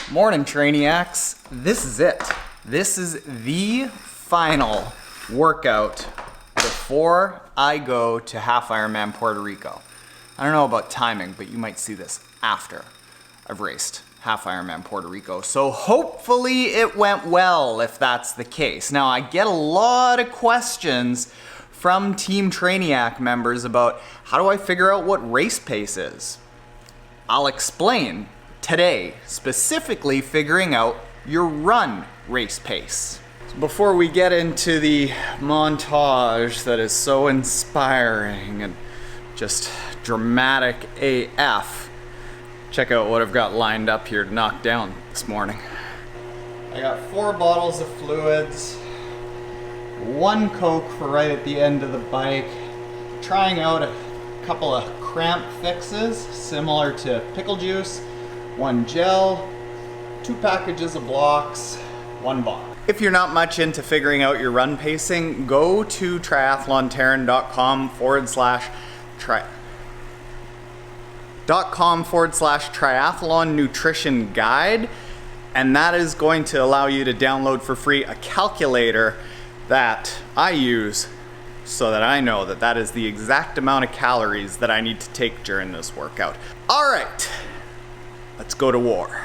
Morning, Trainiacs. This is it. This is the final workout before I go to Half Ironman Puerto Rico. I don't know about timing, but you might see this after I've raced Half Ironman Puerto Rico. So hopefully it went well if that's the case. Now, I get a lot of questions from Team Trainiac members about how do I figure out what race pace is. I'll explain today, specifically figuring out your run race pace. So before we get into the montage that is so inspiring and just dramatic AF, check out what I've got lined up here to knock down this morning. I got 4 bottles of fluids, 1 Coke for right at the end of the bike, trying out a couple of cramp fixes similar to pickle juice, 1 gel, 2 packages of blocks, 1 bottle. If you're not much into figuring out your run pacing, go to triathlon.com/triathlon nutrition guide, and that is going to allow you to download for free a calculator that I use so that I know that that is the exact amount of calories that I need to take during this workout. All right. Let's go to war.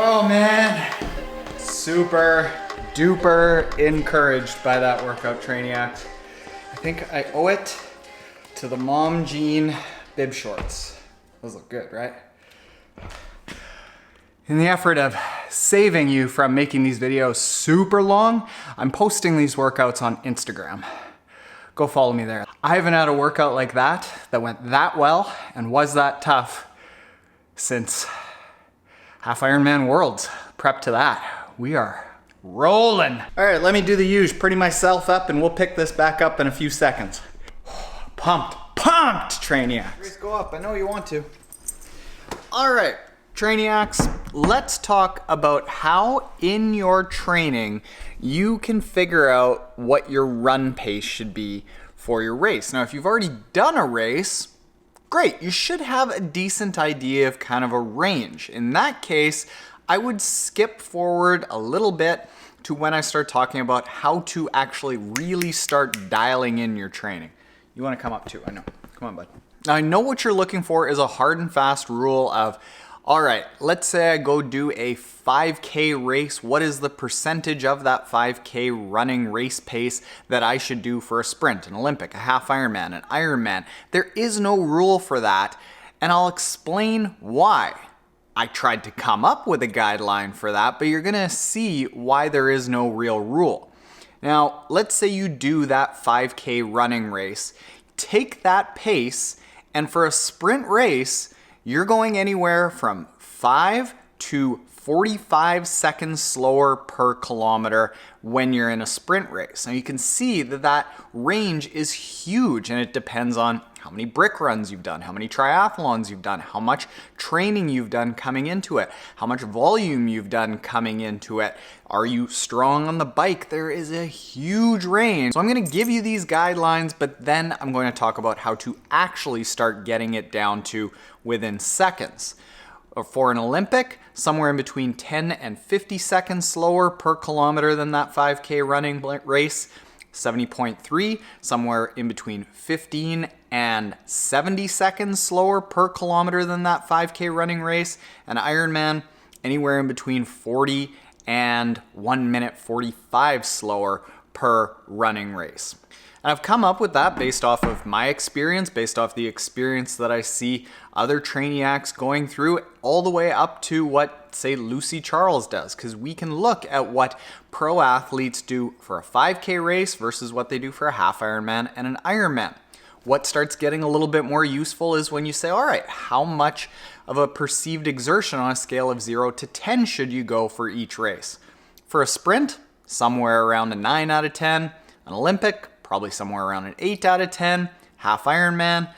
Oh man, super duper encouraged by that workout, Trainiacs. I think I owe it to the mom jean bib shorts. Those look good, right? In the effort of saving you from making these videos super long, I'm posting these workouts on Instagram. Go follow me there. I haven't had a workout like that went that well and was that tough since Half Ironman Worlds. Prep to that. We are rolling. All right, let me do the usual. Pretty myself up and we'll pick this back up in a few seconds. Pumped, Trainiacs. Race go up, I know you want to. All right, Trainiacs, let's talk about how in your training you can figure out what your run pace should be for your race. Now, if you've already done a race, great, you should have a decent idea of kind of a range. In that case, I would skip forward a little bit to when I start talking about how to actually really start dialing in your training. You want to come up too, I know. Come on, bud. Now, I know what you're looking for is a hard and fast rule of, all right, let's say I go do a 5K race. What is the percentage of that 5K running race pace that I should do for a sprint, an Olympic, a half Ironman, an Ironman? There is no rule for that, and I'll explain why. I tried to come up with a guideline for that, but you're gonna see why there is no real rule. Now, let's say you do that 5K running race. Take that pace, and for a sprint race, you're going anywhere from 5 to 45 seconds slower per kilometer when you're in a sprint race. Now you can see that that range is huge, and it depends on how many brick runs you've done, how many triathlons you've done, how much training you've done coming into it, how much volume you've done coming into it. Are you strong on the bike? There is a huge range. So I'm gonna give you these guidelines, but then I'm going to talk about how to actually start getting it down to within seconds. For an Olympic, somewhere in between 10 and 50 seconds slower per kilometer than that 5K running race. 70.3, somewhere in between 15 and 70 seconds slower per kilometer than that 5K running race. An Ironman, anywhere in between 40 and 1 minute 45 slower per running race. And I've come up with that based off of my experience, based off the experience that I see other trainiacs going through, all the way up to what what, say, Lucy Charles does, because we can look at what pro athletes do for a 5K race versus what they do for a half Ironman and an Ironman. What starts getting a little bit more useful is when you say, all right, how much of a perceived exertion on a scale of 0 to 10 should you go for each race? For a sprint, somewhere around a 9 out of 10. An Olympic, probably somewhere around an 8 out of 10. Half Ironman,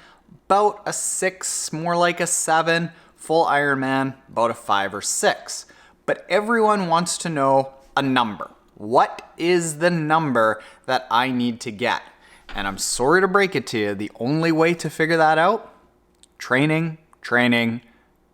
about a 6, more like a 7. Full Ironman, about a 5 or 6. But everyone wants to know a number. What is the number that I need to get? And I'm sorry to break it to you, the only way to figure that out, training, training,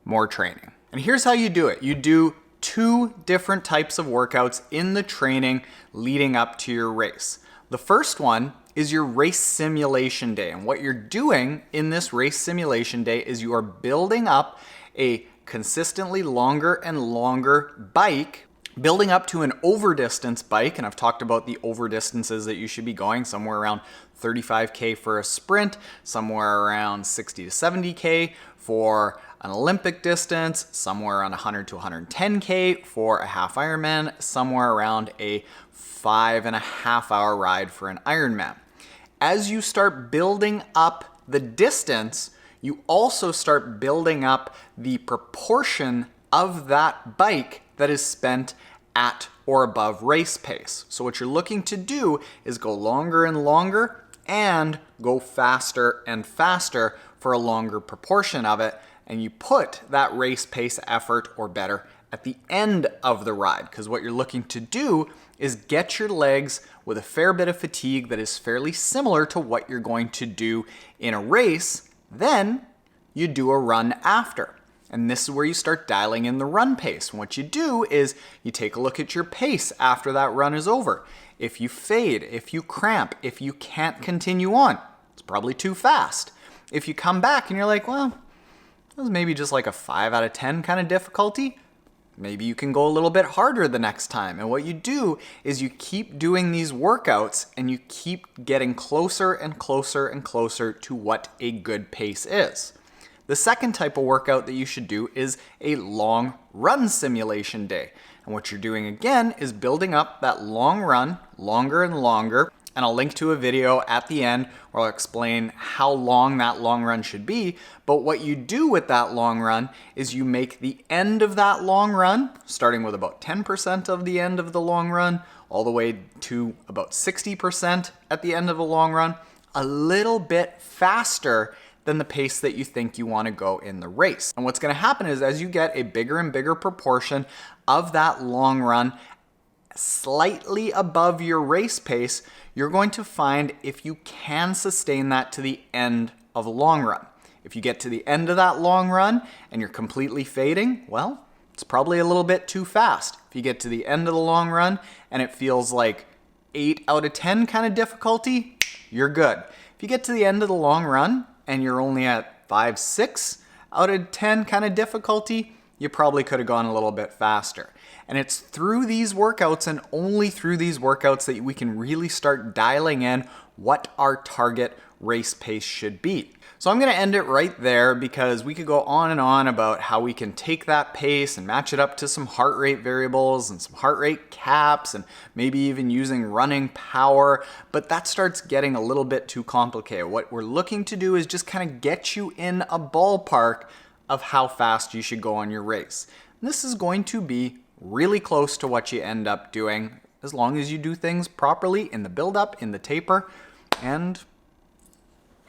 more training. And here's how you do it. You do 2 different types of workouts in the training leading up to your race. The first one is your race simulation day. And what you're doing in this race simulation day is you are building up a consistently longer and longer bike, building up to an over distance bike. And I've talked about the over distances that you should be going, somewhere around 35K for a sprint, somewhere around 60 to 70K for an Olympic distance, somewhere around 100 to 110K for a half Ironman, somewhere around a 5.5 hour ride for an Ironman. As you start building up the distance, you also start building up the proportion of that bike that is spent at or above race pace. So what you're looking to do is go longer and longer and go faster and faster for a longer proportion of it. And you put that race pace effort, or better, at the end of the ride. Because what you're looking to do is get your legs with a fair bit of fatigue that is fairly similar to what you're going to do in a race. Then you do a run after. And this is where you start dialing in the run pace. And what you do is you take a look at your pace after that run is over. If you fade, if you cramp, if you can't continue on, it's probably too fast. If you come back and you're like, well, that was maybe just like a 5 out of 10 kind of difficulty, maybe you can go a little bit harder the next time. And what you do is you keep doing these workouts and you keep getting closer and closer and closer to what a good pace is. The second type of workout that you should do is a long run simulation day. And what you're doing again is building up that long run, longer and longer. And I'll link to a video at the end where I'll explain how long that long run should be. But what you do with that long run is you make the end of that long run, starting with about 10% of the end of the long run, all the way to about 60% at the end of the long run, a little bit faster than the pace that you think you want to go in the race. And what's going to happen is as you get a bigger and bigger proportion of that long run slightly above your race pace, you're going to find if you can sustain that to the end of the long run. If you get to the end of that long run and you're completely fading, well, it's probably a little bit too fast. If you get to the end of the long run and it feels like 8 out of 10 kind of difficulty, you're good. If you get to the end of the long run and you're only at 5, 6 out of 10 kind of difficulty, you probably could have gone a little bit faster. And it's through these workouts and only through these workouts that we can really start dialing in what our target race pace should be. So I'm going to end it right there because we could go on and on about how we can take that pace and match it up to some heart rate variables and some heart rate caps and maybe even using running power, but that starts getting a little bit too complicated. What we're looking to do is just kind of get you in a ballpark of how fast you should go on your race. And this is going to be really close to what you end up doing as long as you do things properly in the build-up, in the taper, and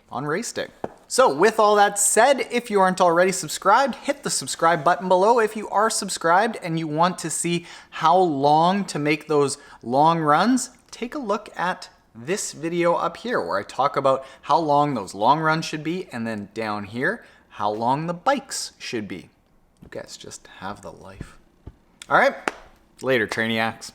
on race day. So with all that said, if you aren't already subscribed, hit the subscribe button below. If you are subscribed and you want to see how long to make those long runs, take a look at this video up here where I talk about how long those long runs should be, and then down here, how long the bikes should be. You guys just have the life. All right, later, Trainiacs.